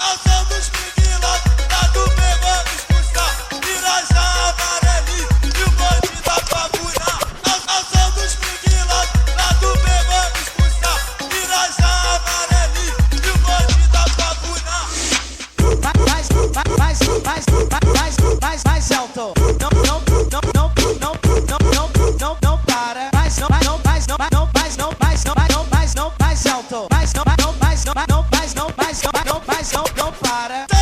Calção dos pinguilas, lá do pegou expulsar. Pirajá amarelinho e o bonde da Pavuna. Calção dos pinguilas, lá do pegou expulsar. Pirajá amarelinho e o bonde da Pavuna. Mais alto. Não para. Mais alto. Mais não para.